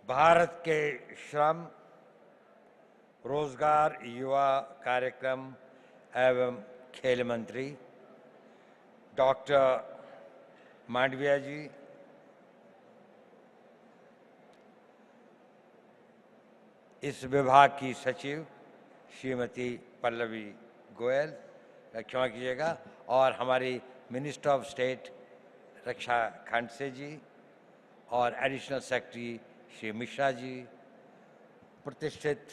भारत के श्रम, रोजगार, युवा कार्यक्रम एवं खेल मंत्री डॉक्टर मांडविया जी, इस विभाग की सचिव श्रीमती पल्लवी गोयल, क्षमा कीजिएगा, और हमारी मिनिस्टर ऑफ स्टेट रक्षा खंडसे जी और एडिशनल सेक्रेटरी श्री मिश्रा जी, प्रतिष्ठित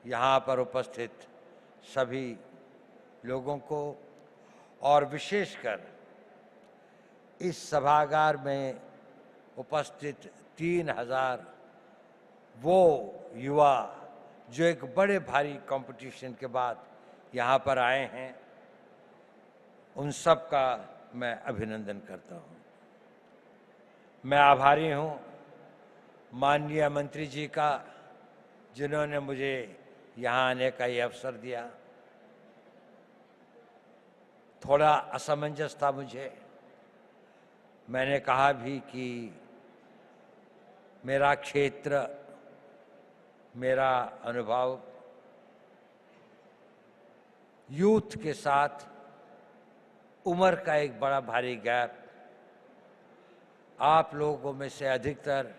यहाँ पर उपस्थित सभी लोगों को और विशेषकर इस सभागार में उपस्थित 3000 वो युवा जो एक बड़े भारी कंपटीशन के बाद यहाँ पर आए हैं, उन सब का मैं अभिनंदन करता हूँ। मैं आभारी हूँ माननीय मंत्री जी का, जिन्होंने मुझे यहाँ आने का ये अवसर दिया। थोड़ा असमंजस था मुझे, मैंने कहा भी कि मेरा क्षेत्र, मेरा अनुभव यूथ के साथ उम्र का एक बड़ा भारी गैप, आप लोगों में से अधिकतर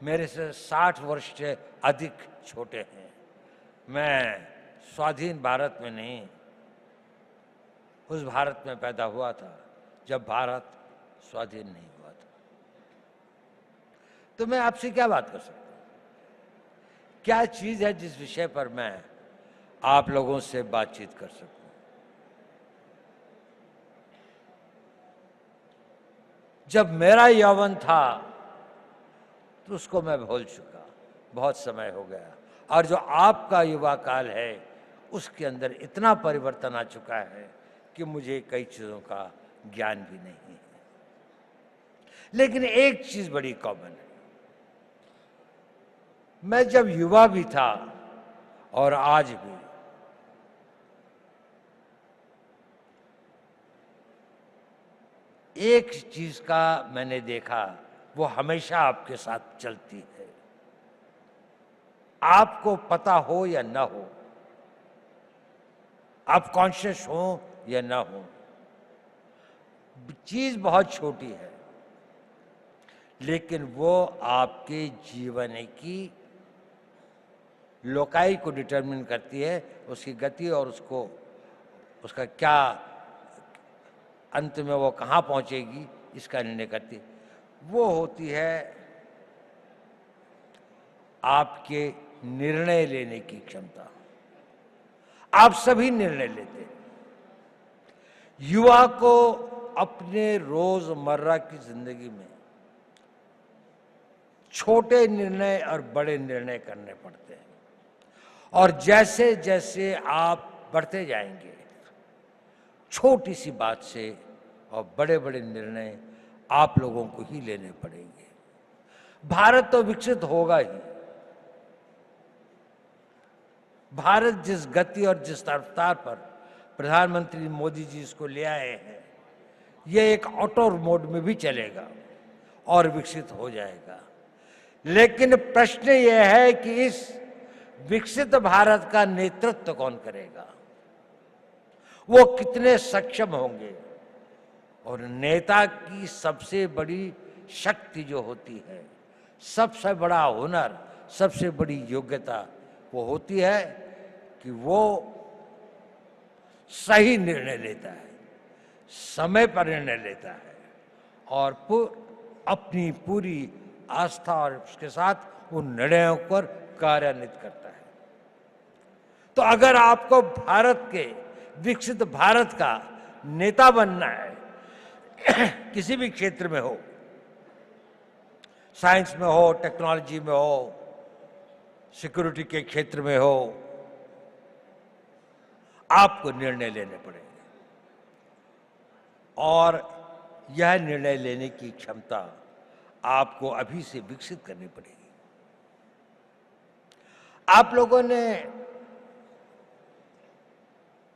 मेरे से 60 वर्ष से अधिक छोटे हैं। मैं स्वाधीन भारत में नहीं, उस भारत में पैदा हुआ था जब भारत स्वाधीन नहीं हुआ था। तो मैं आपसे क्या बात कर सकता हूं? क्या चीज है जिस विषय पर मैं आप लोगों से बातचीत कर सकूं? जब मेरा यौवन था तो उसको मैं भूल चुका, बहुत समय हो गया, और जो आपका युवा काल है उसके अंदर इतना परिवर्तन आ चुका है कि मुझे कई चीजों का ज्ञान भी नहीं है। लेकिन एक चीज बड़ी कॉमन है, मैं जब युवा भी था और आज भी, एक चीज का मैंने देखा, वो हमेशा आपके साथ चलती है, आपको पता हो या ना हो, आप कॉन्शियस हो या ना हो, चीज बहुत छोटी है लेकिन वो आपके जीवन की लोकाई को डिटरमिन करती है, उसकी गति और उसका क्या अंत में वो कहाँ पहुंचेगी इसका निर्णय करती है। वो होती है आपके निर्णय लेने की क्षमता। आप सभी निर्णय लेते हैं। युवा को अपने रोजमर्रा की जिंदगी में छोटे निर्णय और बड़े निर्णय करने पड़ते हैं, और जैसे जैसे आप बढ़ते जाएंगे, छोटी सी बात से और बड़े बड़े निर्णय आप लोगों को ही लेने पड़ेंगे। भारत तो विकसित होगा ही। भारत जिस गति और जिस रफ्तार पर प्रधानमंत्री मोदी जी इसको ले आए हैं, यह एक ऑटो मोड में भी चलेगा और विकसित हो जाएगा। लेकिन प्रश्न यह है कि इस विकसित भारत का नेतृत्व कौन करेगा, वो कितने सक्षम होंगे। और नेता की सबसे बड़ी शक्ति जो होती है, सबसे बड़ा हुनर, सबसे बड़ी योग्यता वो होती है कि वो सही निर्णय लेता है, समय पर निर्णय लेता है और अपनी पूरी आस्था और उसके साथ उन निर्णयों पर कार्यान्वित करता है। तो अगर आपको भारत के विकसित भारत का नेता बनना है, किसी भी क्षेत्र में हो, साइंस में हो, टेक्नोलॉजी में हो, सिक्योरिटी के क्षेत्र में हो, आपको निर्णय लेने पड़ेंगे और यह निर्णय लेने की क्षमता आपको अभी से विकसित करनी पड़ेगी। आप लोगों ने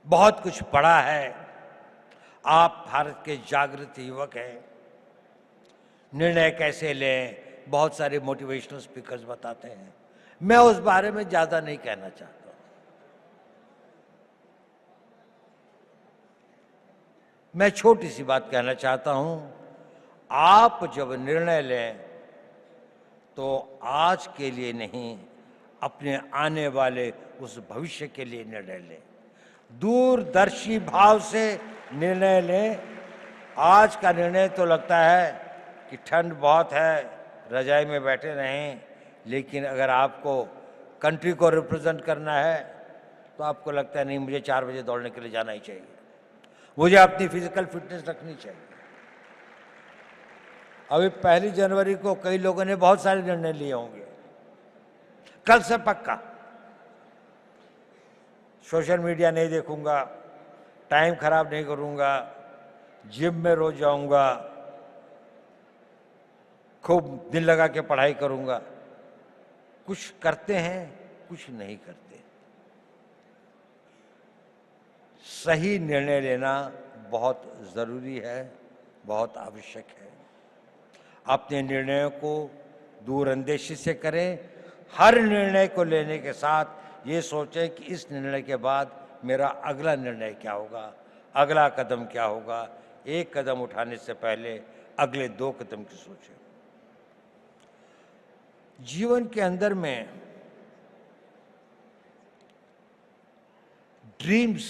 बहुत कुछ पढ़ा है, आप भारत के जागृत युवक हैं, निर्णय कैसे लें, बहुत सारे मोटिवेशनल स्पीकर्स बताते हैं। मैं उस बारे में ज्यादा नहीं कहना चाहता। मैं छोटी सी बात कहना चाहता हूं, आप जब निर्णय लें तो आज के लिए नहीं, अपने आने वाले उस भविष्य के लिए निर्णय लें। दूरदर्शी भाव से निर्णय लें। आज का निर्णय तो लगता है कि ठंड बहुत है, रजाई में बैठे रहें, लेकिन अगर आपको कंट्री को रिप्रेजेंट करना है तो आपको लगता है नहीं, मुझे 4 बजे दौड़ने के लिए जाना ही चाहिए, मुझे अपनी फिजिकल फिटनेस रखनी चाहिए। अभी 1 जनवरी को कई लोगों ने बहुत सारे निर्णय लिए होंगे। कल से पक्का सोशल मीडिया नहीं देखूंगा, टाइम खराब नहीं करूंगा, जिम में रोज जाऊंगा, खूब दिल लगा के पढ़ाई करूंगा। कुछ करते हैं, कुछ नहीं करते। सही निर्णय लेना बहुत जरूरी है, बहुत आवश्यक है। अपने निर्णयों को दूरअंदेशी से करें। हर निर्णय को लेने के साथ ये सोचें कि इस निर्णय के बाद मेरा अगला निर्णय क्या होगा, अगला कदम क्या होगा। एक कदम उठाने से पहले अगले 2 कदम की सोचें। जीवन के अंदर में ड्रीम्स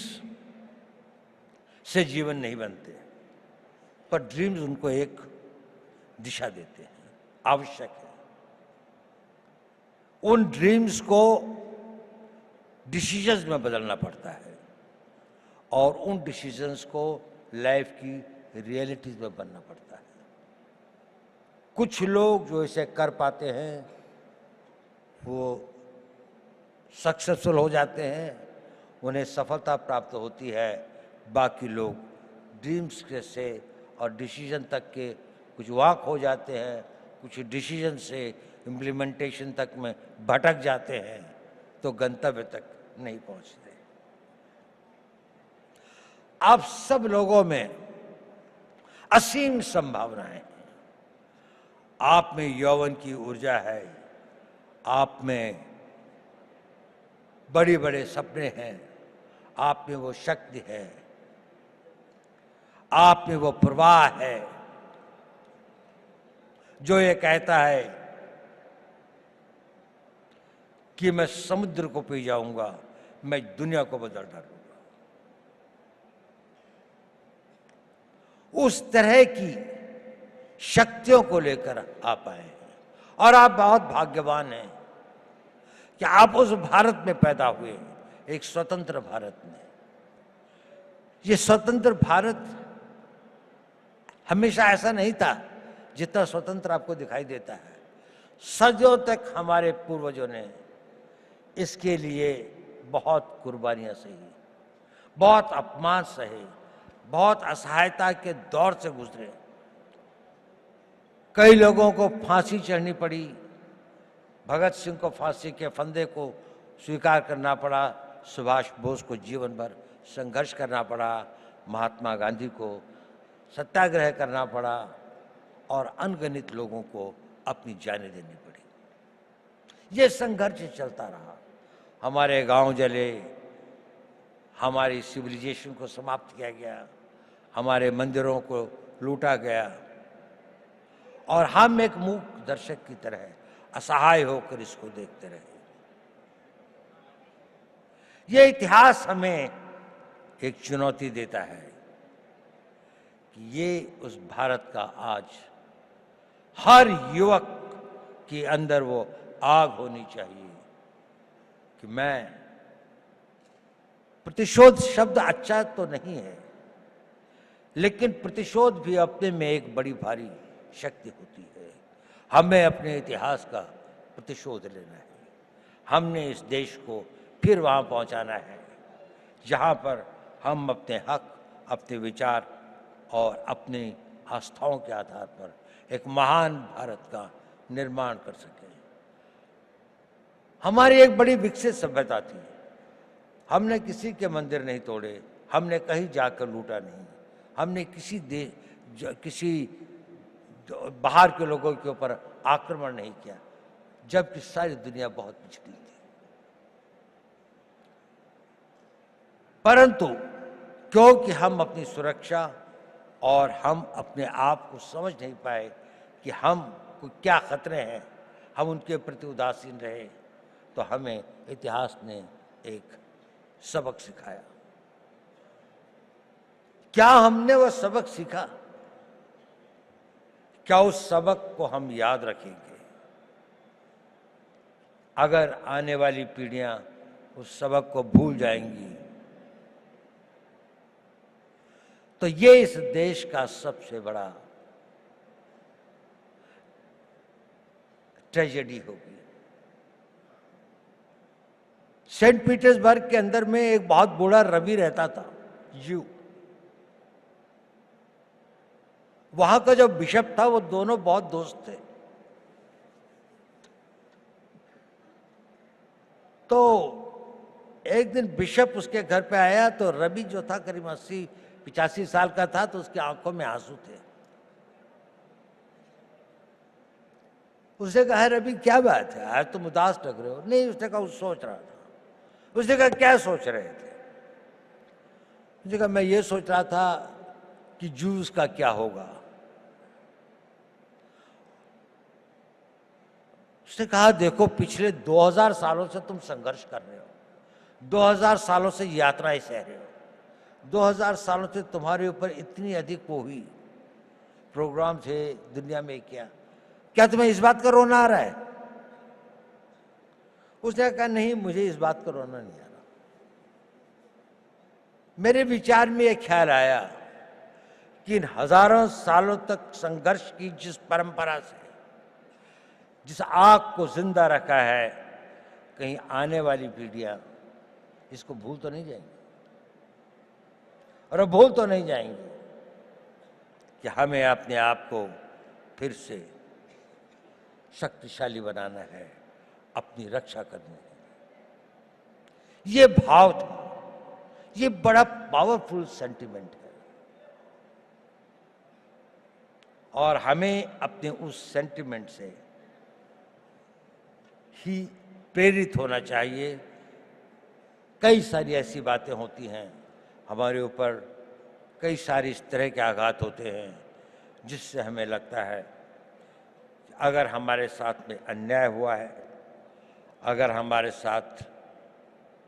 से जीवन नहीं बनते, पर ड्रीम्स उनको एक दिशा देते हैं, आवश्यक है। उन ड्रीम्स को डिसीजंस में बदलना पड़ता है और उन डिसीजंस को लाइफ की रियलिटीज में बनना पड़ता है। कुछ लोग जो इसे कर पाते हैं वो सक्सेसफुल हो जाते हैं, उन्हें सफलता प्राप्त होती है। बाकी लोग ड्रीम्स के से और डिसीजन तक के कुछ वाक हो जाते हैं, कुछ डिसीजन से इम्प्लीमेंटेशन तक में भटक जाते हैं, तो गंतव्य तक नहीं पहुंचते। आप सब लोगों में असीम संभावनाएं हैं। आप में यौवन की ऊर्जा है, आप में बड़े बड़े सपने हैं, आप में वो शक्ति है, आप में वो प्रवाह है जो ये कहता है कि मैं समुद्र को पी जाऊंगा, मैं दुनिया को बदल डालूंगा। उस तरह की शक्तियों को लेकर आप आए हैं और आप बहुत भाग्यवान हैं कि आप उस भारत में पैदा हुए, एक स्वतंत्र भारत में। ये स्वतंत्र भारत हमेशा ऐसा नहीं था जितना स्वतंत्र आपको दिखाई देता है। सदियों तक हमारे पूर्वजों ने इसके लिए बहुत कुर्बानियां सही, बहुत अपमान सहे, बहुत असहायता के दौर से गुजरे। कई लोगों को फांसी चढ़नी पड़ी। भगत सिंह को फांसी के फंदे को स्वीकार करना पड़ा, सुभाष बोस को जीवन भर संघर्ष करना पड़ा, महात्मा गांधी को सत्याग्रह करना पड़ा और अनगिनत लोगों को अपनी जानें देनी पड़ी। ये संघर्ष चलता रहा। हमारे गांव जले, हमारी सिविलाइजेशन को समाप्त किया गया, हमारे मंदिरों को लूटा गया और हम एक मूक दर्शक की तरह असहाय होकर इसको देखते रहे। ये इतिहास हमें एक चुनौती देता है कि ये उस भारत का आज हर युवक के अंदर वो आग होनी चाहिए कि मैं, प्रतिशोध शब्द अच्छा तो नहीं है, लेकिन प्रतिशोध भी अपने में एक बड़ी भारी शक्ति होती है। हमें अपने इतिहास का प्रतिशोध लेना है। हमने इस देश को फिर वहां पहुंचाना है जहां पर हम अपने हक, अपने विचार और अपनी आस्थाओं के आधार पर एक महान भारत का निर्माण कर सकें। हमारी एक बड़ी विकसित सभ्यता थी। हमने किसी के मंदिर नहीं तोड़े, हमने कहीं जाकर लूटा नहीं, हमने किसी बाहर के लोगों के ऊपर आक्रमण नहीं किया, जबकि सारी दुनिया बहुत पिछड़ी थी। परंतु क्योंकि हम अपनी सुरक्षा और हम अपने आप को समझ नहीं पाए कि हम को क्या खतरे हैं, हम उनके प्रति उदासीन रहे, तो हमें इतिहास ने एक सबक सिखाया। क्या हमने वह सबक सीखा? क्या उस सबक को हम याद रखेंगे? अगर आने वाली पीढ़ियां उस सबक को भूल जाएंगी तो ये इस देश का सबसे बड़ा ट्रेजेडी होगी। सेंट पीटर्सबर्ग के अंदर में एक बहुत बूढ़ा रवि रहता था, यू। वहां का जो बिशप था वो दोनों बहुत दोस्त थे। तो एक दिन बिशप उसके घर पे आया तो रवि जो था करीब 80-85 साल का था, तो उसकी आंखों में आंसू थे। उसने कहा, रवि क्या बात है, आज तुम उदास लग रहे हो? नहीं, उसने कहा सोच रहा था। उसने कहा क्या सोच रहे थे? उसने कहा मैं ये सोच रहा था कि जूस का क्या होगा। उसने कहा देखो पिछले 2000 सालों से तुम संघर्ष कर रहे हो, 2000 सालों से यात्राएं सह रहे हो, 2000 सालों से तुम्हारे ऊपर इतनी अधिक वो हुई, प्रोग्राम थे दुनिया में, क्या तुम्हें इस बात का रोना आ रहा है? उसने कहा नहीं, मुझे इस बात का रोना नहीं आ रहा। मेरे विचार में यह ख्याल आया कि इन हजारों सालों तक संघर्ष की जिस परंपरा से, जिस आग को जिंदा रखा है, कहीं आने वाली पीढ़ियां इसको भूल तो नहीं जाएंगी, और भूल तो नहीं जाएंगे कि हमें अपने आप को फिर से शक्तिशाली बनाना है, अपनी रक्षा करनी है। ये भाव था, ये बड़ा पावरफुल सेंटिमेंट है, और हमें अपने उस सेंटिमेंट से ही प्रेरित होना चाहिए। कई सारी ऐसी बातें होती हैं हमारे ऊपर, कई सारे इस तरह के आघात होते हैं जिससे हमें लगता है कि अगर हमारे साथ में अन्याय हुआ है, अगर हमारे साथ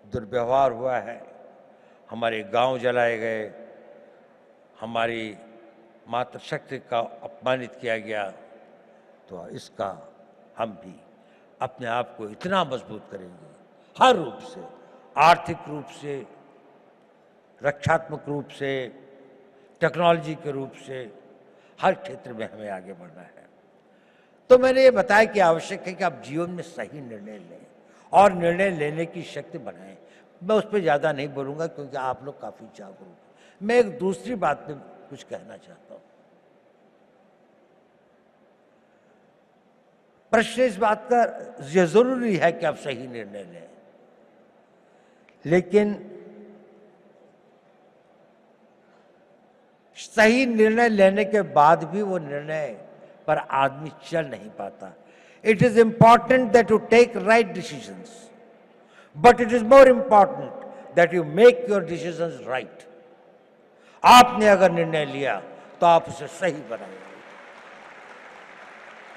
दुर्व्यवहार हुआ है, हमारे गांव जलाए गए, हमारी मातृशक्ति का अपमानित किया गया, तो इसका हम भी अपने आप को इतना मजबूत करेंगे, हर रूप से, आर्थिक रूप से, रक्षात्मक रूप से, टेक्नोलॉजी के रूप से, हर क्षेत्र में हमें आगे बढ़ना है। तो मैंने ये बताया कि आवश्यक है कि आप जीवन में सही निर्णय लें और निर्णय लेने की शक्ति बनाएं। मैं उस पर ज़्यादा नहीं बोलूँगा क्योंकि आप लोग काफ़ी जागरूक हैं। मैं एक दूसरी बात में कुछ कहना चाहता हूँ। प्रश्न इस बात का, यह जरूरी है कि आप सही निर्णय लें, लेकिन सही निर्णय लेने के बाद भी वो निर्णय पर आदमी चल नहीं पाता। It is important that you take right decisions, but it is more important that you make your decisions right. आपने अगर निर्णय लिया तो आप उसे सही बनाएंगे,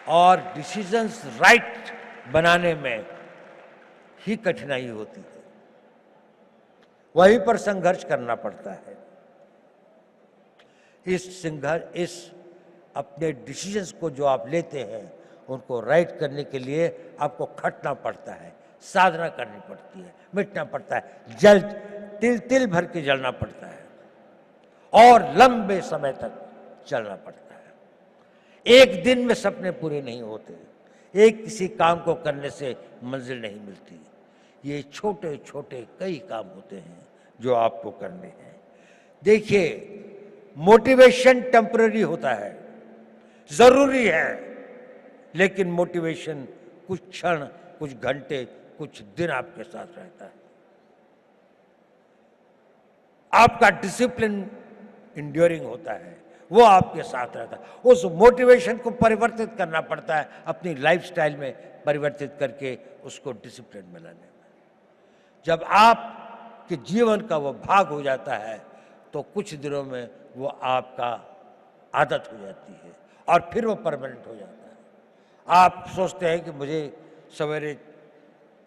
और डिसीजंस राइट बनाने में ही कठिनाई होती है, वहीं पर संघर्ष करना पड़ता है। इस अपने डिसीजंस को जो आप लेते हैं उनको राइट करने के लिए आपको खटना पड़ता है, साधना करनी पड़ती है, मिटना पड़ता है, जल तिल तिल भर के जलना पड़ता है, और लंबे समय तक चलना पड़ता है। एक दिन में सपने पूरे नहीं होते, एक किसी काम को करने से मंजिल नहीं मिलती। ये छोटे छोटे कई काम होते हैं जो आपको करने हैं। देखिए, मोटिवेशन टेम्पररी होता है, जरूरी है, लेकिन मोटिवेशन कुछ क्षण, कुछ घंटे, कुछ दिन आपके साथ रहता है। आपका डिसिप्लिन इंड्योरिंग होता है, वो आपके साथ रहता है। उस मोटिवेशन को परिवर्तित करना पड़ता है, अपनी लाइफस्टाइल में परिवर्तित करके उसको डिसिप्लिन में लाने में। जब आपके जीवन का वो भाग हो जाता है तो कुछ दिनों में वो आपका आदत हो जाती है और फिर वो परमानेंट हो जाता है। आप सोचते हैं कि मुझे सवेरे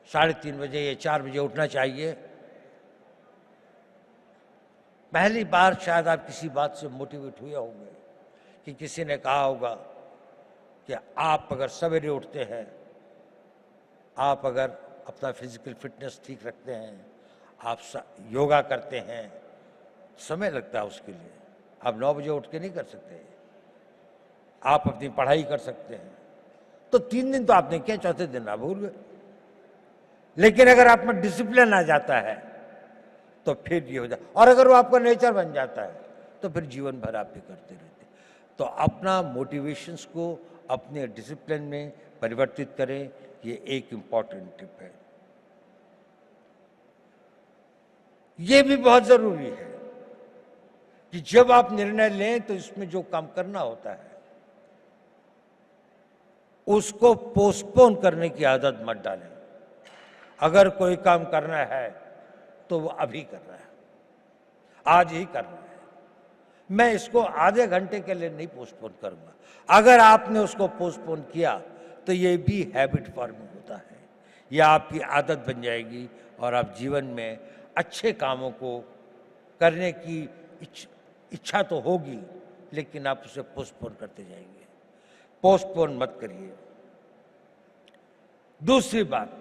3:30 बजे या 4 बजे उठना चाहिए। पहली बार शायद आप किसी बात से मोटिवेट हुए होंगे कि किसी ने कहा होगा कि आप अगर सवेरे उठते हैं, आप अगर अपना फिजिकल फिटनेस ठीक रखते हैं, आप योगा करते हैं, समय लगता है उसके लिए। आप 9 बजे उठ के नहीं कर सकते। आप अपनी पढ़ाई कर सकते हैं। तो 3 दिन तो आपने किया, चौथे दिन आप भूल गए। लेकिन अगर आप में डिसिप्लिन आ जाता है तो फिर ये हो जाए, और अगर वो आपका नेचर बन जाता है तो फिर जीवन भर आप भी करते रहते। तो अपना मोटिवेशंस को अपने डिसिप्लिन में परिवर्तित करें, ये एक इंपॉर्टेंट टिप है। ये भी बहुत जरूरी है कि जब आप निर्णय लें तो इसमें जो काम करना होता है उसको पोस्टपोन करने की आदत मत डालें। अगर कोई काम करना है तो वो अभी करना है, आज ही करना है। मैं इसको आधे घंटे के लिए नहीं पोस्टपोन करूंगा। अगर आपने उसको पोस्टपोन किया तो ये भी हैबिट फॉर्मिंग होता है, यह आपकी आदत बन जाएगी और आप जीवन में अच्छे कामों को करने की इच्छा तो होगी, लेकिन आप उसे पोस्टपोन करते जाएंगे। पोस्टपोन मत करिए। दूसरी बात,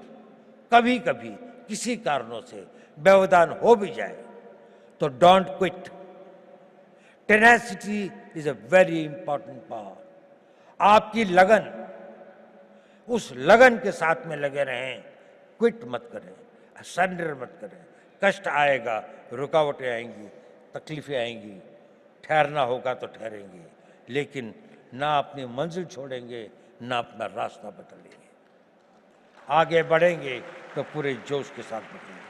कभी कभी किसी कारणों से व्यवधान हो भी जाए तो don't quit. Tenacity is a very important power. आपकी लगन, उस लगन के साथ में लगे रहें, क्विट मत करें, सरेंडर मत करें। कष्ट आएगा, रुकावटें आएंगी, तकलीफें आएंगी, ठहरना होगा तो ठहरेंगे, लेकिन ना अपनी मंजिल छोड़ेंगे, ना अपना रास्ता बदलेंगे। आगे बढ़ेंगे तो पूरे जोश के साथ बढ़ेंगे।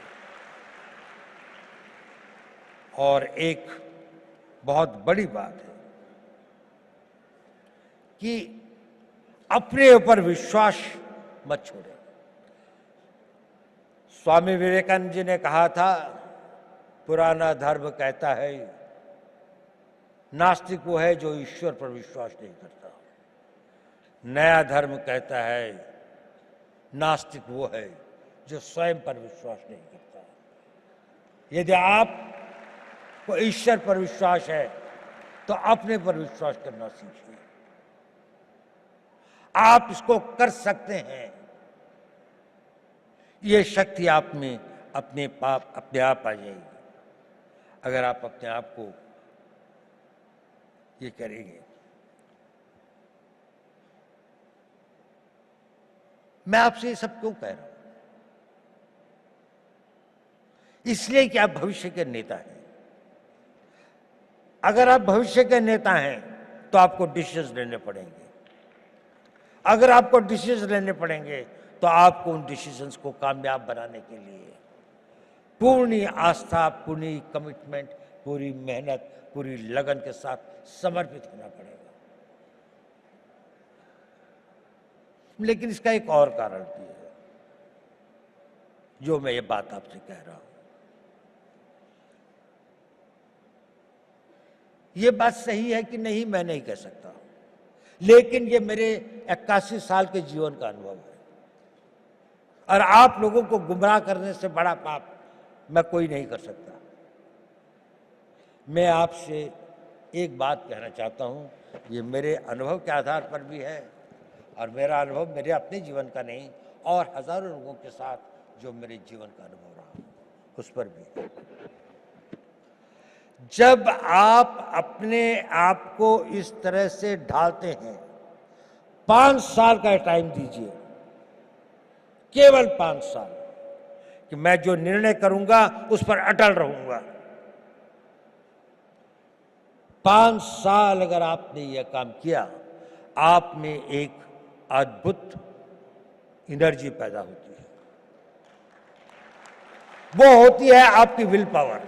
और एक बहुत बड़ी बात है कि अपने ऊपर विश्वास मत छोड़ें। स्वामी विवेकानंद जी ने कहा था, पुराना धर्म कहता है नास्तिक वो है जो ईश्वर पर विश्वास नहीं करता। नया धर्म कहता है नास्तिक वो है जो स्वयं पर विश्वास नहीं करता। यदि आप को ईश्वर पर विश्वास है तो अपने पर विश्वास करना सीखिए। आप इसको कर सकते हैं। ये शक्ति आप में अपने आप आ जाएगी अगर आप अपने आप को ये करेंगे। मैं आपसे ये सब क्यों कह रहा हूं? इसलिए कि आप भविष्य के नेता हैं। अगर आप भविष्य के नेता हैं तो आपको डिसीजन लेने पड़ेंगे। अगर आपको डिसीजन लेने पड़ेंगे तो आपको उन डिसीजंस को कामयाब बनाने के लिए पूर्ण आस्था, पूरी कमिटमेंट, पूरी मेहनत, पूरी लगन के साथ समर्पित होना पड़ेगा। लेकिन इसका एक और कारण भी है जो मैं ये बात आपसे कह रहा हूं। ये बात सही है कि नहीं मैं नहीं कह सकता, लेकिन ये मेरे 81 साल के जीवन का अनुभव है। और आप लोगों को गुमराह करने से बड़ा पाप मैं कोई नहीं कर सकता। मैं आपसे एक बात कहना चाहता हूं, ये मेरे अनुभव के आधार पर भी है, और मेरा अनुभव मेरे अपने जीवन का नहीं, और हजारों लोगों के साथ जो मेरे जीवन का अनुभव रहा उस पर भी। जब आप अपने आप को इस तरह से ढालते हैं, 5 साल का टाइम दीजिए, केवल 5 साल, कि मैं जो निर्णय करूंगा उस पर अटल रहूंगा। 5 साल अगर आपने यह काम किया, आप में एक अद्भुत एनर्जी पैदा होती है। वो होती है आपकी विल पावर।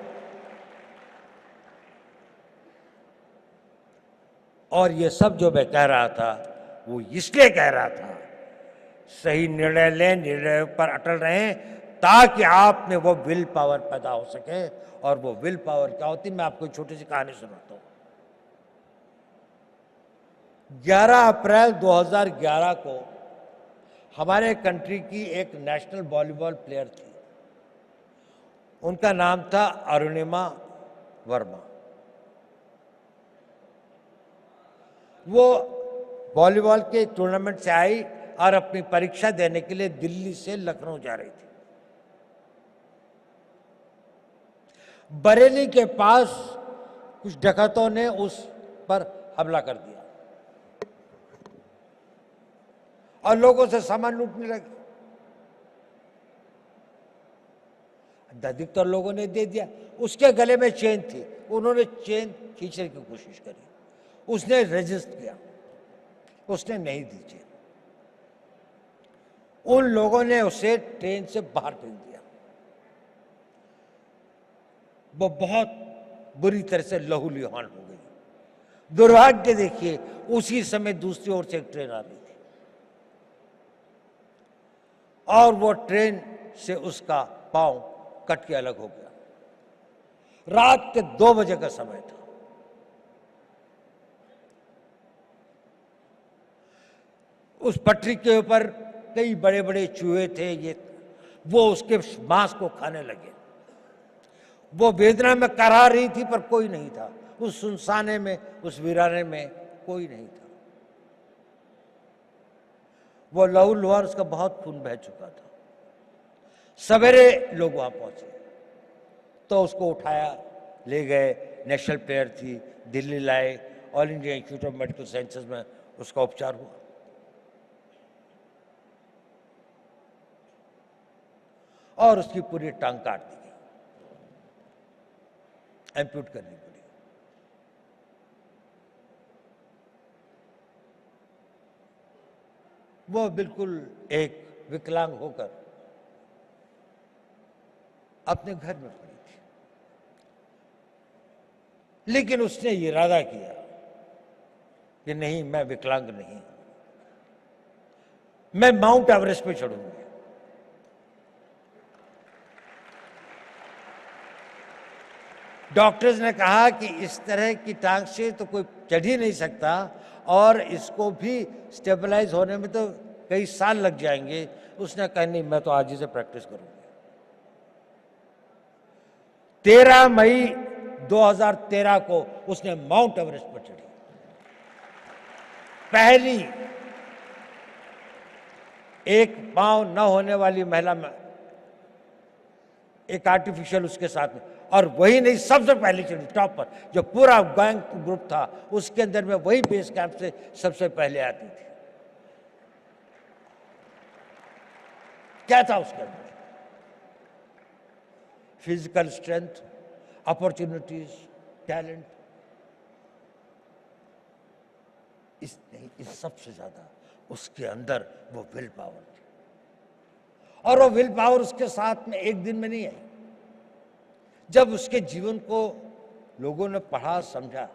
और ये सब जो मैं कह रहा था वो इसलिए कह रहा था, सही निर्णय लें, निर्णय पर अटल रहें, ताकि आप में वो विल पावर पैदा हो सके। और वो विल पावर क्या होती है, मैं आपको एक छोटी सी कहानी सुनाता हूँ। 11 अप्रैल 2011 को हमारे कंट्री की एक नेशनल वॉलीबॉल प्लेयर थी, उनका नाम था अरुणिमा वर्मा। वो वॉलीबॉल के टूर्नामेंट से आई और अपनी परीक्षा देने के लिए दिल्ली से लखनऊ जा रही थी। बरेली के पास कुछ डकैतों ने उस पर हमला कर दिया और लोगों से सामान लूटने लगे। अधिकतर लोगों ने दे दिया। उसके गले में चेन थी, उन्होंने चेन खींचने की कोशिश करी, उसने रेजिस्ट किया, उसने नहीं दी चेन। उन लोगों ने उसे ट्रेन से बाहर फेंक दिया। वो बहुत बुरी तरह से लहूलुहान हो गई। दुर्भाग्य देखिए, उसी समय दूसरी ओर से एक ट्रेन आ रही थी और वो ट्रेन से उसका पांव कट के अलग हो गया। रात के 2 बजे का समय था। उस पटरी के ऊपर कई बड़े बड़े चूहे थे, वो उसके मांस को खाने लगे। वो वेदना में कराह रही थी पर कोई नहीं था। उस सुनसाने में, उस वीराने में कोई नहीं था। वो लहूलुहान, उसका बहुत खून बह चुका था। सवेरे लोग वहां पहुंचे तो उसको उठाया, ले गए। नेशनल प्लेयर थी, दिल्ली लाए, all India institute of medical sciences में उसका उपचार हुआ और उसकी पूरी टांग काट दी गई, एम्प्यूट करनी पड़ी। वो बिल्कुल एक विकलांग होकर अपने घर में पड़ी थी, लेकिन उसने ये इरादा किया कि नहीं, मैं विकलांग नहीं, मैं माउंट एवरेस्ट पे चढ़ूंगी। डॉक्टर्स ने कहा कि इस तरह की टांग से तो कोई चढ़ ही नहीं सकता और इसको भी स्टेबलाइज होने में तो कई साल लग जाएंगे। उसने कहा नहीं, मैं तो आज ही से प्रैक्टिस करूंगी। 13 मई 2013 को उसने माउंट एवरेस्ट पर चढ़ी। पहली एक पांव न होने वाली महिला में एक आर्टिफिशियल उसके साथ में, और वही नहीं, सबसे पहले चढ़ी टॉप पर। जो पूरा गैंग ग्रुप था उसके अंदर में वही बेस कैंप से सबसे पहले आती थी। क्या था उसके अंदर? Physical strength, opportunities, talent. इस सबसे ज्यादा उसके अंदर वो विल पावर थी। और वो विल पावर उसके साथ में एक दिन में नहीं आई। जब उसके जीवन को लोगों ने पढ़ा, समझा,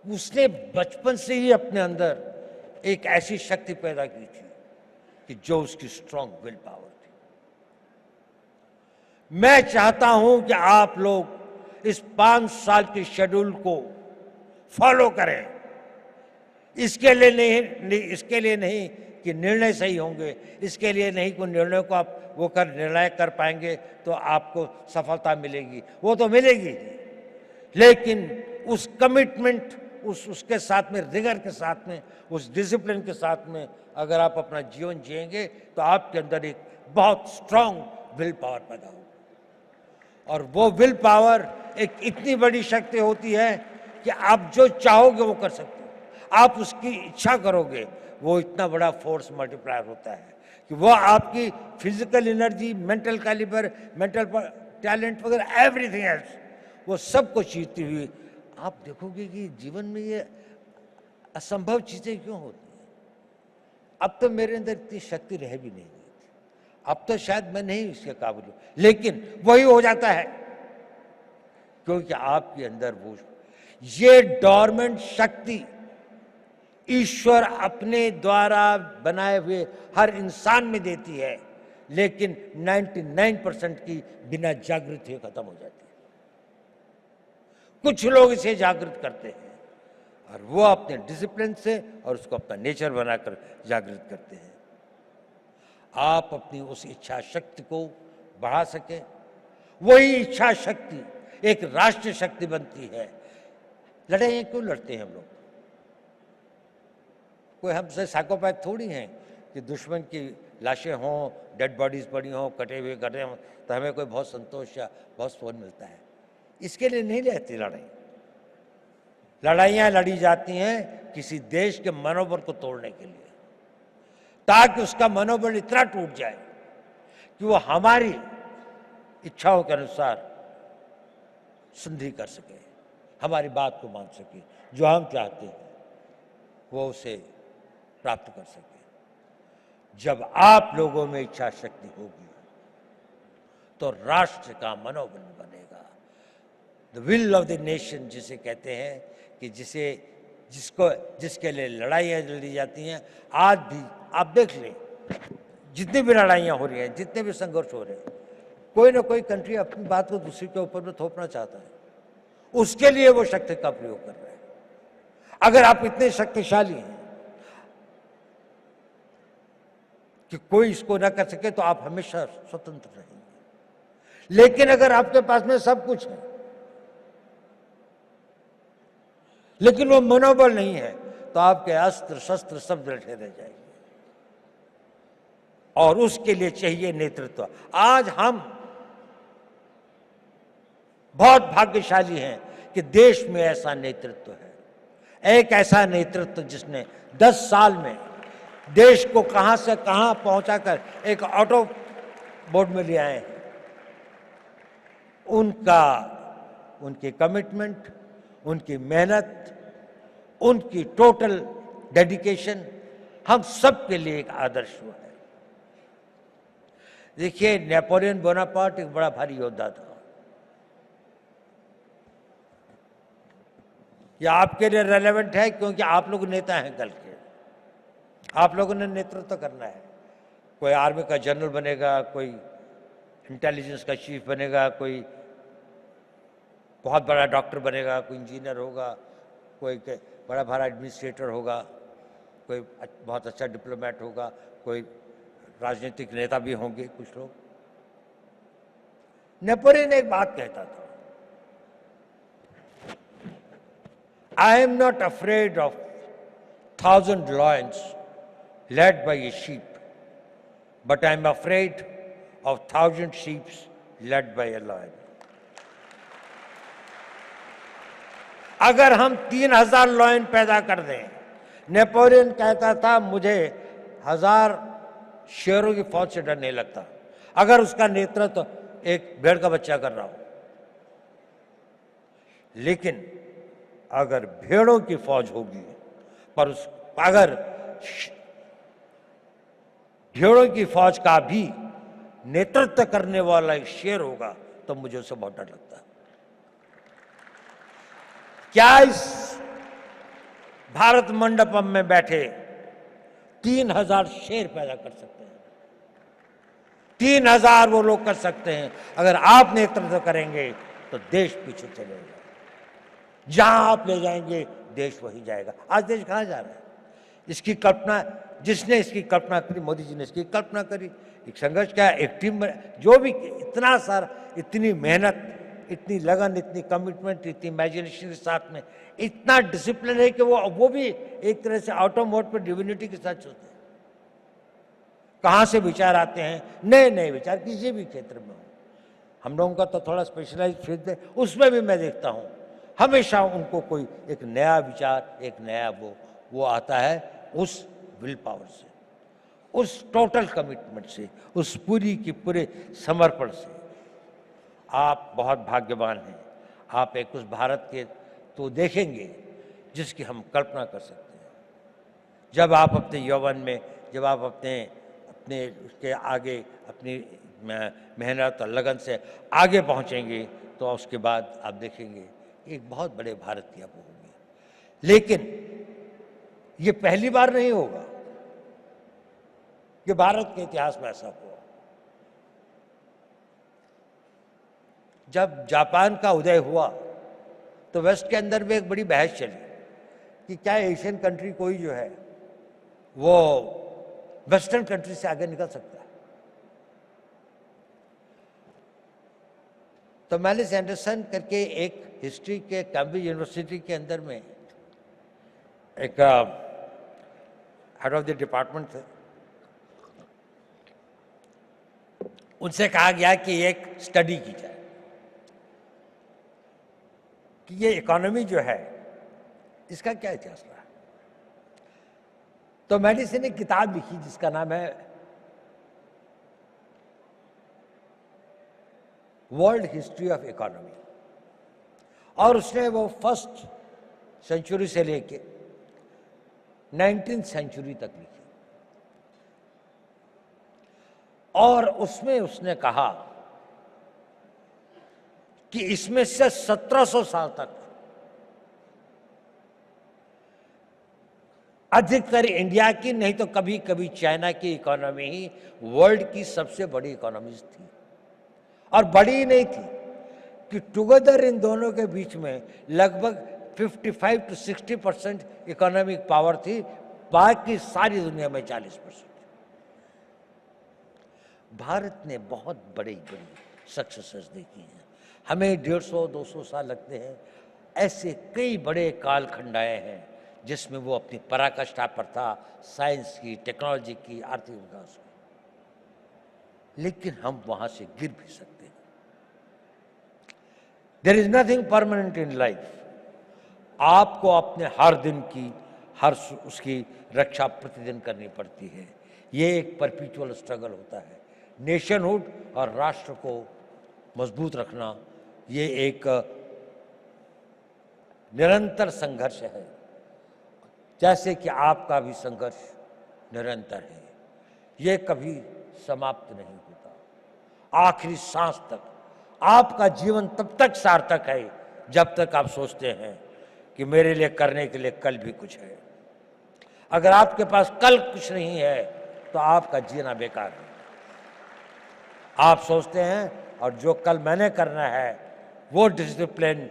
उसने बचपन से ही अपने अंदर एक ऐसी शक्ति पैदा की थी कि जो उसकी स्ट्रांग विल पावर थी। मैं चाहता हूं कि आप लोग इस 5 साल के शेड्यूल को फॉलो करें। इसके लिए नहीं कि निर्णय सही होंगे, इसके लिए नहीं कि निर्णय को आप निर्णय कर पाएंगे तो आपको सफलता मिलेगी, वो तो मिलेगी, लेकिन उस कमिटमेंट, उसके साथ में, रिगर के साथ में, उस डिसिप्लिन के साथ में अगर आप अपना जीवन जिएंगे तो आपके अंदर एक बहुत स्ट्रांग विल पावर पैदा होगी। और वो विल पावर एक इतनी बड़ी शक्ति होती है कि आप जो चाहोगे वो कर सकते हो। आप उसकी इच्छा करोगे, वो इतना बड़ा फोर्स मल्टीप्लायर होता है कि वो आपकी physical energy, mental calibre, mental talent वगैरह, एवरीथिंग एल्स, वो सब को जीतती हुई आप देखोगे कि जीवन में ये असंभव चीजें क्यों होती हैं। अब तो मेरे अंदर इतनी शक्ति रह भी नहीं गई थी, अब तो शायद मैं नहीं इसके काबिल हूं, लेकिन वही हो जाता है क्योंकि आपके अंदर वो ये डोरमेंट शक्ति ईश्वर अपने द्वारा बनाए हुए हर इंसान में देती है, लेकिन 99% की बिना जागृत हुए खत्म हो जाती है। कुछ लोग इसे जागृत करते हैं और वो अपने डिसिप्लिन से और उसको अपना नेचर बनाकर जागृत करते हैं। आप अपनी उस इच्छा शक्ति को बढ़ा सके, वही इच्छा शक्ति एक राष्ट्रीय शक्ति बनती है। लड़ाइयाँ क्यों लड़ते हैं हम लोग? कोई हमसे साइकोपैथ थोड़ी हैं कि दुश्मन की लाशें हों, डेड बॉडीज पड़ी हों, कटे हुए कटे हों तो हमें कोई बहुत संतोष या बहुत सुकून मिलता है। इसके लिए नहीं रहती लड़ाई। लड़ाइयाँ लड़ी जाती हैं किसी देश के मनोबल को तोड़ने के लिए, ताकि उसका मनोबल इतना टूट जाए कि वो हमारी इच्छाओं के अनुसार संधि कर सके, हमारी बात को मान सके, जो हम चाहते हैं वो उसे प्राप्त कर सके। जब आप लोगों में इच्छा शक्ति होगी तो राष्ट्र का मनोबल बनेगा। The will of the nation जिसे कहते हैं, कि जिसके लिए लड़ाइयाँ लड़ी जाती हैं। आज भी आप देख लें, जितनी भी लड़ाइयाँ हो रही हैं, जितने भी संघर्ष हो रहे हैं, कोई ना कोई कंट्री अपनी बात को दूसरी के ऊपर में थोपना चाहता है, उसके लिए वो शक्ति का प्रयोग कर रहे हैं। अगर आप इतने शक्तिशाली हैं कि कोई इसको ना कर सके तो आप हमेशा स्वतंत्र रहेंगे। लेकिन अगर आपके पास में सब कुछ है लेकिन वो मनोबल नहीं है, तो आपके अस्त्र शस्त्र सब बैठे रह जाएंगे। और उसके लिए चाहिए नेतृत्व। आज हम बहुत भाग्यशाली हैं कि देश में ऐसा नेतृत्व है, एक ऐसा नेतृत्व जिसने 10 साल में देश को कहां से कहां पहुंचाकर एक ऑटो बोर्ड में ले आए हैं। उनकी कमिटमेंट, उनकी मेहनत, उनकी टोटल डेडिकेशन हम सब के लिए एक आदर्श है। देखिए, नेपोलियन बोनापार्ट एक बड़ा भारी योद्धा था। यह आपके लिए रेलेवेंट है क्योंकि आप लोग नेता हैं कल के। आप लोगों ने नेतृत्व करना है। कोई आर्मी का जनरल बनेगा, कोई इंटेलिजेंस का चीफ बनेगा, कोई बहुत बड़ा डॉक्टर बनेगा, कोई इंजीनियर होगा, कोई बड़ा बड़ा एडमिनिस्ट्रेटर होगा, कोई बहुत अच्छा डिप्लोमेट होगा, कोई राजनीतिक नेता भी होंगे कुछ लोग। नेपोलियन एक बात कहता था, I am not afraid of 1000 lions led by a sheep, but I am afraid of 1000 sheep led by a lion. अगर हम 3000 लॉयन पैदा कर दें, नेपोलियन कहता था मुझे 1000 शेरों की फौज से डर नहीं लगता अगर उसका नेतृत्व एक भेड़ का बच्चा कर रहा हो। लेकिन अगर भेड़ों की फौज होगी, पर अगर भेड़ों की फौज का भी नेतृत्व करने वाला एक शेर होगा तो मुझे उससे बहुत डर लगता है। क्या इस भारत मंडपम में बैठे 3000 शेर पैदा कर सकते हैं? 3000 वो लोग कर सकते हैं। अगर आप नेतृत्व करेंगे तो देश पीछे चलेगा। जहां आप ले जाएंगे देश वही जाएगा। आज देश कहां जा रहा है? इसकी कल्पना, जिसने इसकी कल्पना करी, मोदी जी ने इसकी कल्पना करी। एक संघर्ष क्या है, एक टीम, जो भी इतना सारा, इतनी मेहनत, इतनी लगन, इतनी कमिटमेंट, इतनी इमेजिनेशन के साथ में इतना डिसिप्लिन है कि वो भी एक तरह से ऑटो मोड पर डिविनिटी के साथ चलते हैं। कहाँ से विचार आते हैं, नए नए विचार किसी भी क्षेत्र में हो। हम लोगों का तो थोड़ा स्पेशलाइज फील्ड है, उसमें भी मैं देखता हूँ हमेशा उनको कोई एक नया विचार, एक नया वो आता है उस विल पावर से, उस टोटल कमिटमेंट से, उस पूरी की पूरे समर्पण से। आप बहुत भाग्यवान हैं। आप एक उस भारत के तो देखेंगे जिसकी हम कल्पना कर सकते हैं। जब आप अपने यौवन में, जब आप अपने उसके आगे अपनी मेहनत और लगन से आगे पहुंचेंगे तो उसके बाद आप देखेंगे एक बहुत बड़े भारत की आप होंगे। लेकिन ये पहली बार नहीं होगा कि भारत के इतिहास में ऐसा हुआ। जब जापान का उदय हुआ तो वेस्ट के अंदर भी एक बड़ी बहस चली कि क्या एशियन कंट्री कोई जो है वो वेस्टर्न कंट्री से आगे निकल सकता है। तो मैलिस एंडरसन करके एक हिस्ट्री के कैम्ब्रिज यूनिवर्सिटी के अंदर में एक हेड ऑफ द डिपार्टमेंट थे, उनसे कहा गया कि एक स्टडी की जाए कि ये इकोनॉमी जो है इसका क्या इतिहास रहा है। तो मैलिस ने एक किताब लिखी जिसका नाम है वर्ल्ड हिस्ट्री ऑफ इकोनॉमी, और उसने वो फर्स्ट सेंचुरी से लेके 19th सेंचुरी तक लिखी। और उसमें उसने कहा कि इसमें से 1700 साल तक अधिकतर इंडिया की, नहीं तो कभी कभी चाइना की इकोनॉमी ही वर्ल्ड की सबसे बड़ी इकोनॉमीज थी। और बड़ी ही नहीं थी कि टुगेदर इन दोनों के बीच में लगभग 55 to 60% इकोनॉमिक पावर थी, बाकी सारी दुनिया में 40%। भारत ने बहुत बड़ी बड़ी सक्सेसेस देखी हैं। हमें 150-200 साल लगते हैं। ऐसे कई बड़े कालखंड आए हैं जिसमें वो अपनी पराकाष्ठा पर था, साइंस की, टेक्नोलॉजी की, आर्थिक विकास की, लेकिन हम वहां से गिर भी सकते हैं। There is nothing permanent in life. आपको अपने हर दिन की उसकी रक्षा प्रतिदिन करनी पड़ती है। ये एक परपीचुअल स्ट्रगल होता है। नेशनहुड और राष्ट्र को मजबूत रखना ये एक निरंतर संघर्ष है, जैसे कि आपका भी संघर्ष निरंतर है। ये कभी समाप्त नहीं होता। आखिरी सांस तक आपका जीवन तब तक सार्थक है जब तक आप सोचते हैं कि मेरे लिए करने के लिए कल भी कुछ है। अगर आपके पास कल कुछ नहीं है तो आपका जीना बेकार है। आप सोचते हैं और जो कल मैंने करना है वो डिसिप्लिन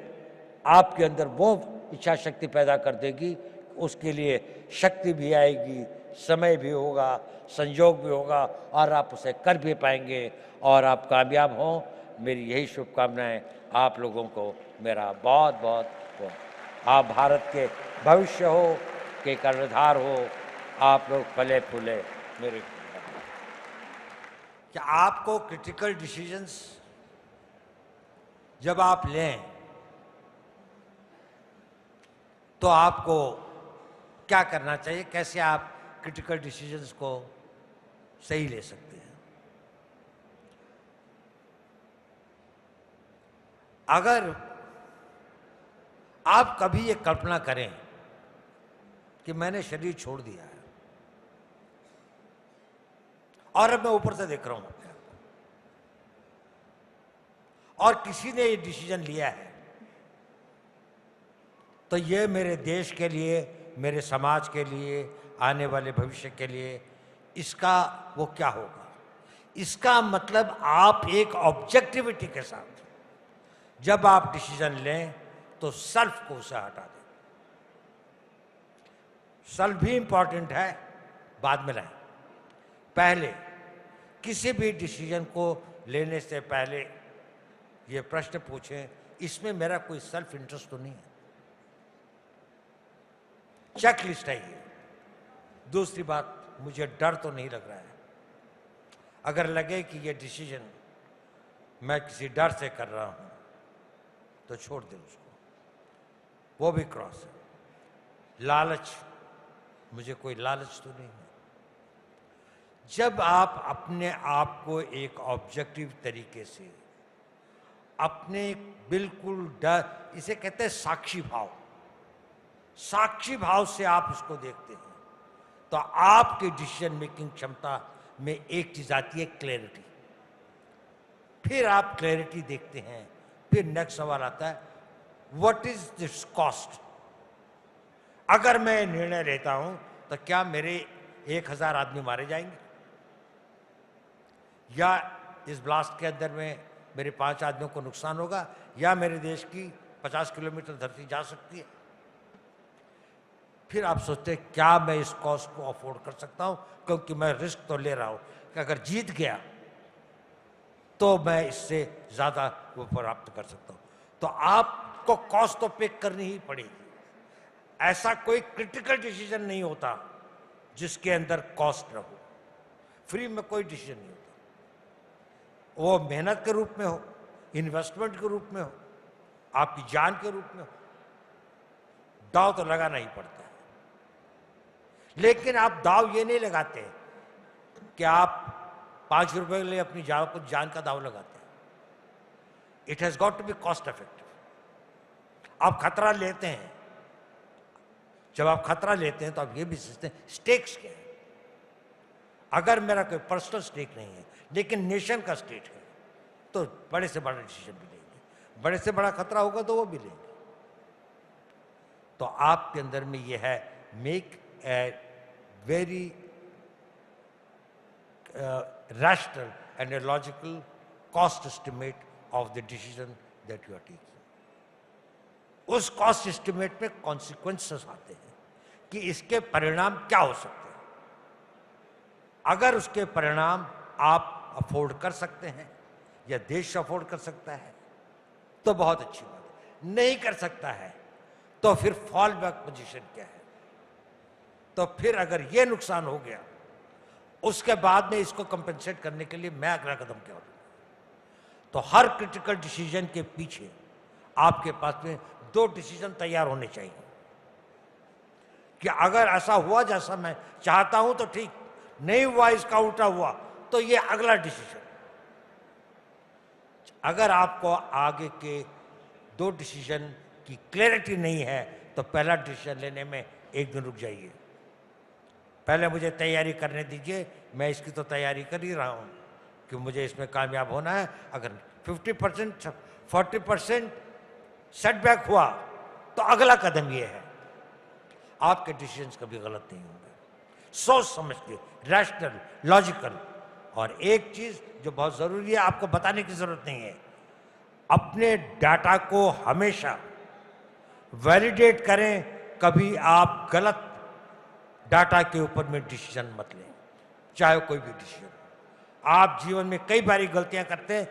आपके अंदर वो इच्छा शक्ति पैदा कर देगी। उसके लिए शक्ति भी आएगी, समय भी होगा, संयोग भी होगा और आप उसे कर भी पाएंगे और आप कामयाब हों। मेरी यही शुभकामनाएं आप लोगों को मेरा बहुत बहुत हो। आप भारत के भविष्य हो, के कर्णधार हो, आप लोग फले फूले। मेरे क्या आपको क्रिटिकल डिसीजंस जब आप लें तो आपको क्या करना चाहिए, कैसे आप क्रिटिकल डिसीजंस को सही ले सकते हैं? अगर आप कभी ये कल्पना करें कि मैंने शरीर छोड़ दिया है और अब मैं ऊपर से देख रहा हूं अपने आप को, और किसी ने ये डिसीजन लिया है, तो ये मेरे देश के लिए, मेरे समाज के लिए, आने वाले भविष्य के लिए इसका वो क्या होगा? इसका मतलब आप एक ऑब्जेक्टिविटी के साथ जब आप डिसीजन लें तो सेल्फ को उसे हटा दें। सेल्फ भी इंपॉर्टेंट है, बाद में लाएं। पहले किसी भी डिसीजन को लेने से पहले ये प्रश्न पूछें, इसमें मेरा कोई सेल्फ इंटरेस्ट तो नहीं है? चेकलिस्ट है ये। दूसरी बात, मुझे डर तो नहीं लग रहा है। अगर लगे कि ये डिसीजन मैं किसी डर से कर रहा हूं तो छोड़ दे उसको, वो भी क्रॉस है। लालच, मुझे कोई लालच तो नहीं है। जब आप अपने आप को एक ऑब्जेक्टिव तरीके से अपने बिल्कुल डर, इसे कहते हैं साक्षी भाव, साक्षी भाव से आप इसको देखते हैं तो आपके डिसीजन मेकिंग क्षमता में एक चीज आती है, क्लैरिटी। फिर आप क्लैरिटी देखते हैं, फिर नेक्स्ट सवाल आता है, व्हाट इज दिस कॉस्ट? अगर मैं निर्णय लेता हूं तो क्या मेरे 1000 आदमी मारे जाएंगे, या इस ब्लास्ट के अंदर में मेरे 5 आदमियों को नुकसान होगा, या मेरे देश की 50 किलोमीटर धरती जा सकती है। फिर आप सोचते हैं क्या मैं इस कॉस्ट को अफोर्ड कर सकता हूं, क्योंकि मैं रिस्क तो ले रहा हूं कि अगर जीत गया तो मैं इससे ज्यादा वो प्राप्त कर सकता हूं। तो आपको कॉस्ट तो पे करनी ही पड़ेगी। ऐसा कोई क्रिटिकल डिसीजन नहीं होता जिसके अंदर कॉस्ट न हो। फ्री में कोई डिसीजन नहीं होता, वो मेहनत के रूप में हो, इन्वेस्टमेंट के रूप में हो, आपकी जान के रूप में हो, दाव तो लगाना ही पड़ता है। लेकिन आप दाव ये नहीं लगाते कि आप 5 रुपए के लिए अपनी जान का दाव लगाते हैं। It has got to be cost effective. आप खतरा लेते हैं, जब आप खतरा लेते हैं तो आप ये भी सोचते हैं स्टेक्स क्या है। अगर मेरा कोई पर्सनल स्टेक नहीं है लेकिन नेशन का स्टेट है, तो बड़े से बड़ा डिसीजन भी लेंगे, बड़े से बड़ा खतरा होगा तो वो भी लेंगे। तो आपके अंदर में ये है, make a very rational and a logical cost estimate of the decision that you are taking. उस कॉस्ट एस्टिमेट में कॉन्सिक्वेंसेस आते हैं कि इसके परिणाम क्या हो सकते हैं। अगर उसके परिणाम आप अफोर्ड कर सकते हैं या देश अफोर्ड कर सकता है तो बहुत अच्छी बात है। नहीं कर सकता है तो फिर फॉल बैक पोजीशन क्या है। तो फिर अगर ये नुकसान हो गया, उसके बाद में इसको कंपेंसेट करने के लिए मैं अगला कदम क्या लूंगा। तो हर क्रिटिकल डिसीजन के पीछे आपके पास में 2 डिसीजन तैयार होने चाहिए कि अगर ऐसा हुआ जैसा मैं चाहता हूं तो ठीक, नहीं हुआ, इसका उल्टा हुआ, तो ये अगला डिसीजन। अगर आपको आगे के 2 डिसीजन की क्लैरिटी नहीं है तो पहला डिसीजन लेने में 1 दिन रुक जाइए। पहले मुझे तैयारी करने दीजिए, मैं इसकी तो तैयारी कर ही रहा हूं कि मुझे इसमें कामयाब होना है। अगर 50% 40% सेटबैक हुआ तो अगला कदम ये है। आपके डिसीजंस कभी गलत नहीं होंगे, सोच समझ के, रैशनल, लॉजिकल। और एक चीज जो बहुत जरूरी है, आपको बताने की जरूरत नहीं है, अपने डाटा को हमेशा वैलिडेट करें। कभी आप गलत डाटा के ऊपर में डिसीजन मत लें, चाहे कोई भी डिसीजन। आप जीवन में कई बारी गलतियां करते हैं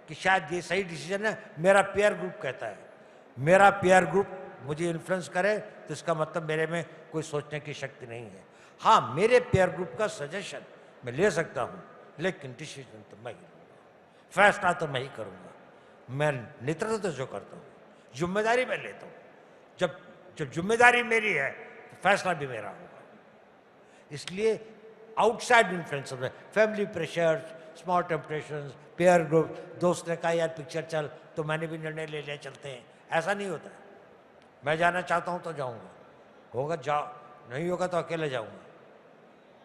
कि शायद ये सही डिसीजन है, मेरा पीयर ग्रुप कहता है, मेरा पीयर ग्रुप मुझे इन्फ्लुएंस करे तो इसका मतलब मेरे में कोई सोचने की शक्ति नहीं है। हाँ, मेरे पीयर ग्रुप का सजेशन मैं ले सकता हूं, लेकिन डिसीजन तो मैं ही लूंगा, फैसला तो मैं ही करूंगा। मैं नेतृत्व तो जो करता हूँ, जिम्मेदारी मैं लेता हूँ। जब जिम्मेदारी मेरी है तो फैसला भी मेरा होगा। इसलिए आउटसाइड इन्फ्लुएंसर्स में family pressure, small temptations, peer group, दोस्त ने कहा यार पिक्चर चल तो मैंने भी निर्णय ले लिया चलते हैं, ऐसा नहीं होता है। मैं जाना चाहता हूं तो जाऊंगा, होगा जाओ, नहीं होगा तो अकेले जाऊंगा।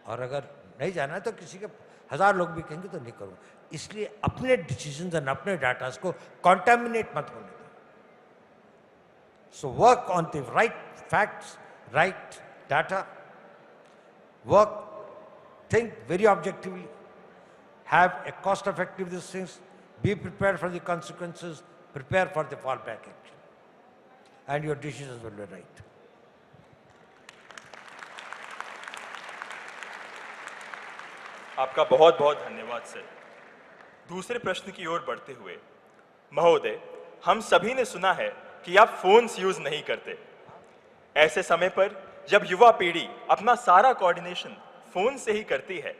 और अगर नहीं जाना है तो किसी के 1000 लोग भी कहेंगे तो नहीं करूंगा। इसलिए अपने डिसीजंस और अपने डाटा को कॉन्टेमिनेट मत होने दो। So work on the right facts, right data, work, think very objectively, have a cost-effective these things, be prepared for the consequences, prepare for the fallback action, and your decisions will be right. आपका बहुत बहुत धन्यवाद sir. दूसरे प्रश्न की ओर बढ़ते हुए, महोदय, हम सभी ने सुना है कि आप फोन्स यूज नहीं करते। ऐसे समय पर जब युवा पीढ़ी अपना सारा कोऑर्डिनेशन फोन से ही करती है,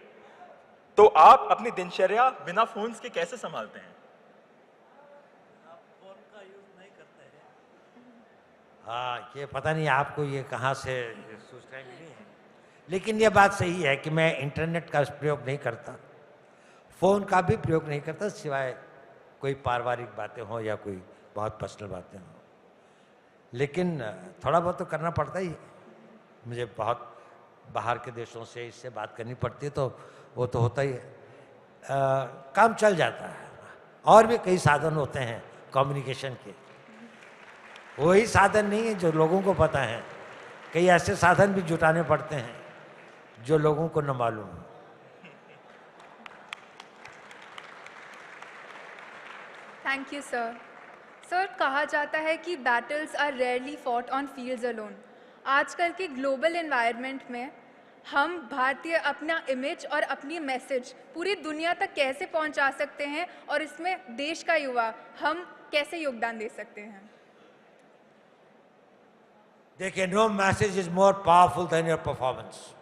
तो आप अपनी दिनचर्या बिना फोन्स के कैसे संभालते हैं? आप फोन का यूज नहीं करते हैं? हाँ, ये पता नहीं आपको ये कहाँ से सूचना मिली है, लेकिन ये बात सही है कि मैं इंटरनेट का प्रयोग नहीं करता, फोन का भी प्रयोग नहीं करता, सिवाय कोई पारिवारिक बातें हों या कोई बहुत पर्सनल बातें हों। लेकिन थोड़ा बहुत तो करना पड़ता ही है। मुझे बहुत बाहर के देशों से इससे बात करनी पड़ती है, तो वो तो होता ही है। काम चल जाता है। और भी कई साधन होते हैं कम्युनिकेशन के, वही साधन नहीं है जो लोगों को पता है। कई ऐसे साधन भी जुटाने पड़ते हैं जो लोगों को न मालूम हो। Thank you sir. सर, कहा जाता है कि battles are rarely fought on fields alone. आजकल के ग्लोबल एनवायरनमेंट में हम भारतीय अपना इमेज और अपनी मैसेज पूरी दुनिया तक कैसे पहुंचा सकते हैं, और इसमें देश का युवा हम कैसे योगदान दे सकते हैं? देखिए, no message is more powerful than your performance.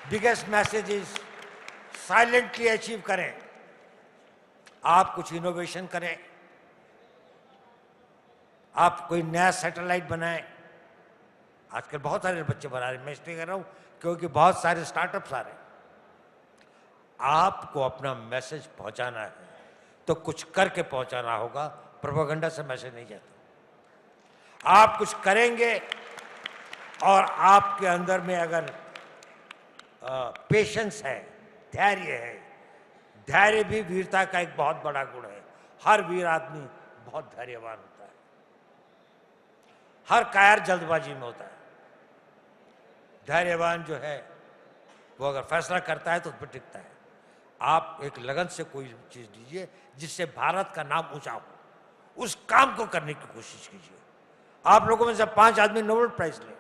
Biggest message is silently achieve करें। आप कुछ इनोवेशन करें, आप कोई नया सैटेलाइट बनाएं। आजकल बहुत सारे बच्चे बना रहे हैं, मैं इसलिए कर रहा हूं क्योंकि बहुत सारे स्टार्टअप्स आ रहे हैं। आपको अपना मैसेज पहुंचाना है तो कुछ करके पहुंचाना होगा, प्रोपेगेंडा से मैसेज नहीं जाता। आप कुछ करेंगे और आपके अंदर में अगर पेशेंस है, धैर्य है। धैर्य भी वीरता का एक बहुत बड़ा गुण है। हर वीर आदमी बहुत धैर्यवान होता है। हर कायर जल्दबाजी में होता है। धैर्यवान जो है वो अगर फैसला करता है तो उस पर टिकता है। आप एक लगन से कोई चीज लीजिए जिससे भारत का नाम ऊंचा हो, उस काम को करने की कोशिश कीजिए। आप लोगों में से 5 आदमी नोबेल प्राइज लें,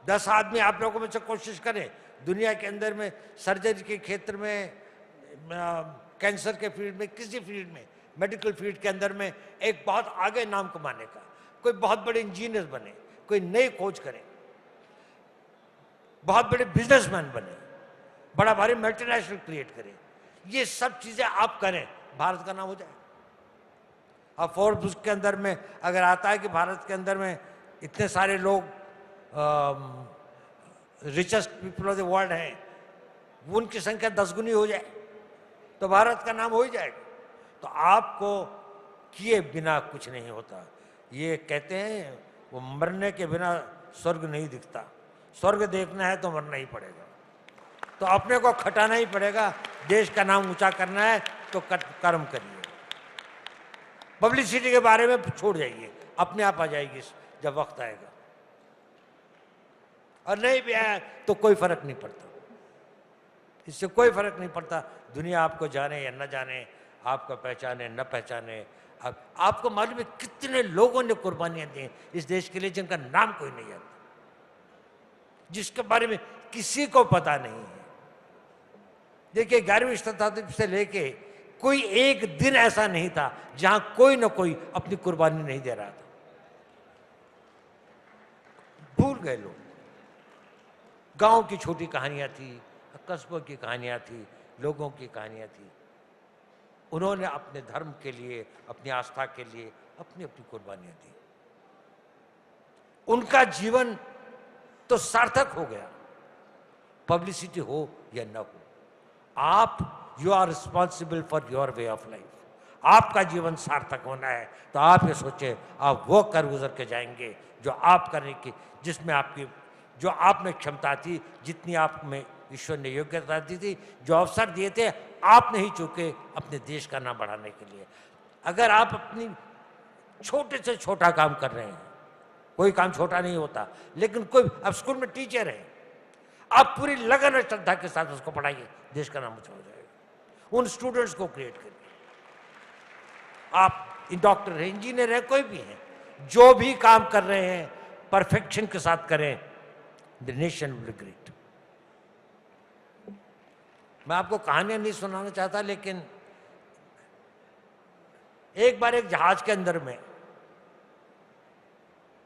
10 आदमी आप लोगों में से कोशिश करें दुनिया के अंदर में सर्जरी के क्षेत्र में, कैंसर के फील्ड में, किसी फील्ड में, मेडिकल फील्ड के अंदर में एक बहुत आगे नाम कमाने का। कोई बहुत बड़े इंजीनियर बने, कोई नई खोज करें, बहुत बड़े बिजनेसमैन बने, बड़ा भारी मल्टीनेशनल क्रिएट करें। ये सब चीजें आप करें, भारत का नाम हो जाए। अब फोर्ब्स के अंदर में अगर आता है कि भारत के अंदर में इतने सारे लोग richest people of the world हैं, उनकी संख्या 10 गुनी हो जाए तो भारत का नाम हो ही जाएगा। तो आपको किए बिना कुछ नहीं होता। ये कहते हैं वो मरने के बिना स्वर्ग नहीं दिखता। स्वर्ग देखना है तो मरना ही पड़ेगा। तो अपने को खटाना ही पड़ेगा। देश का नाम ऊंचा करना है तो कर्म करिए। पब्लिसिटी के बारे में छोड़ जाइए, अपने आप आ जाएगी जब वक्त आएगा। और नहीं भी आया तो कोई फर्क नहीं पड़ता, इससे कोई फर्क नहीं पड़ता। दुनिया आपको जाने या न जाने, आपको पहचाने न पहचाने। आपको मालूम है कितने लोगों ने कुर्बानियां दी इस देश के लिए जिनका नाम कोई नहीं आता, जिसके बारे में किसी को पता नहीं है। देखिए, 11वीं शताब्दी से लेके कोई एक दिन ऐसा नहीं था जहां कोई ना कोई अपनी कुर्बानी नहीं दे रहा था। भूल गए लोग। गांव की छोटी कहानियां थी, कस्बों की कहानियां थी, लोगों की कहानियां थी। उन्होंने अपने धर्म के लिए, अपनी आस्था के लिए अपनी अपनी कुर्बानियां दी। उनका जीवन तो सार्थक हो गया, पब्लिसिटी हो या न हो। आप, you are responsible for your way of life. आपका जीवन सार्थक होना है तो आप ये सोचे आप वो कर गुजर के जाएंगे जो आप करने की, जिसमें आपकी, जो आप में क्षमता थी, जितनी आप में ईश्वर ने योग्यता दी थी, जो अवसर दिए थे, आप नहीं चूके अपने देश का नाम बढ़ाने के लिए। अगर आप अपनी छोटे से छोटा काम कर रहे हैं, कोई काम छोटा नहीं होता, लेकिन कोई, अब स्कूल में टीचर है, आप पूरी लगन और श्रद्धा के साथ उसको पढ़ाइए, देश का नाम ऊंचा हो जाएगा। उन स्टूडेंट्स को क्रिएट करिए। आप डॉक्टर हैं, इंजीनियर हैं, कोई भी हैं, जो भी काम कर रहे हैं परफेक्शन के साथ करें, the nation will be great. मैं आपको कहानियां नहीं सुनाना चाहता, लेकिन एक बार एक जहाज के अंदर में,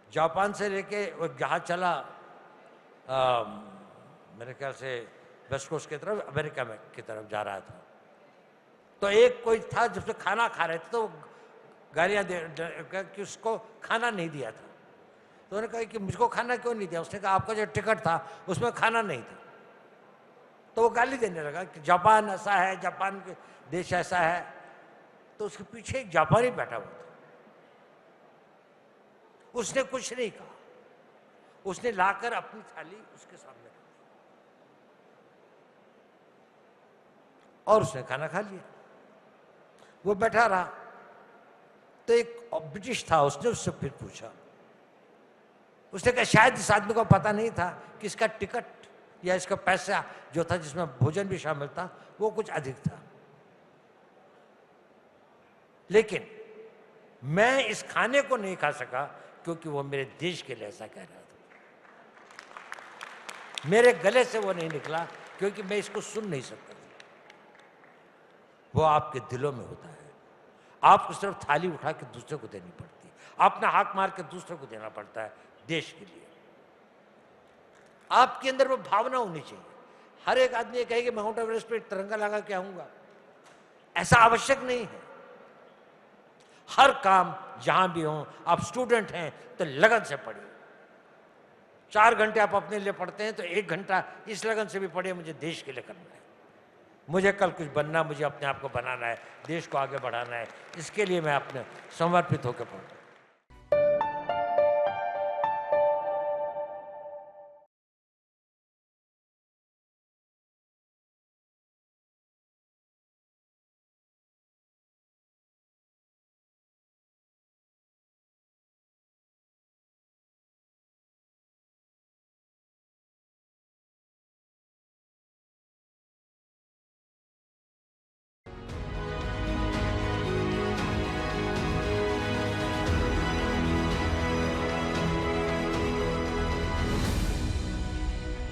जापान से लेके वो जहाज चला मेरे ख्याल से वेस्ट कोस्ट की तरफ, अमेरिका में की तरफ जा रहा था। तो एक कोई था जिससे खाना खा रहे थे, तो गालियां दे कि उसको खाना नहीं दिया था। तो उन्होंने कहा कि मुझको खाना क्यों नहीं दिया? उसने कहा आपका जो टिकट था उसमें खाना नहीं था। तो वो गाली देने लगा कि जापान ऐसा है, जापान के देश ऐसा है। तो उसके पीछे एक जापानी बैठा हुआ था, उसने कुछ नहीं कहा। उसने लाकर अपनी थाली उसके सामने रख दी और उसने खाना खा लिया। वो बैठा रहा। तो तो एक ब्रिटिश था, उसने उससे फिर पूछा, उसने कहा शायद इस आदमी को पता नहीं था कि इसका टिकट या इसका पैसा जो था, जिसमें भोजन भी शामिल था, वो कुछ अधिक था। लेकिन मैं इस खाने को नहीं खा सका क्योंकि वो मेरे देश के लिए ऐसा कह रहा था। मेरे गले से वो नहीं निकला क्योंकि मैं इसको सुन नहीं सकता था। वो आपके दिलों में होता है। आपको सिर्फ थाली उठा के दूसरे को देनी पड़ती है, अपना हाथ मार के दूसरे को देना पड़ता है देश के लिए। आपके अंदर वो भावना होनी चाहिए। हर एक आदमी ये कहे कि माउंट एवरेस्ट पे तिरंगा लगा के आऊंगा, ऐसा आवश्यक नहीं है। हर काम जहां भी हो, आप स्टूडेंट हैं तो लगन से पढ़िए। 4 घंटे आप अपने लिए पढ़ते हैं तो 1 घंटा इस लगन से भी पढ़िए, मुझे देश के लिए करना है, मुझे कल कुछ बनना, मुझे अपने आप को बनाना है, देश को आगे बढ़ाना है, इसके लिए मैं अपने समर्पित होकर पढ़ूँ।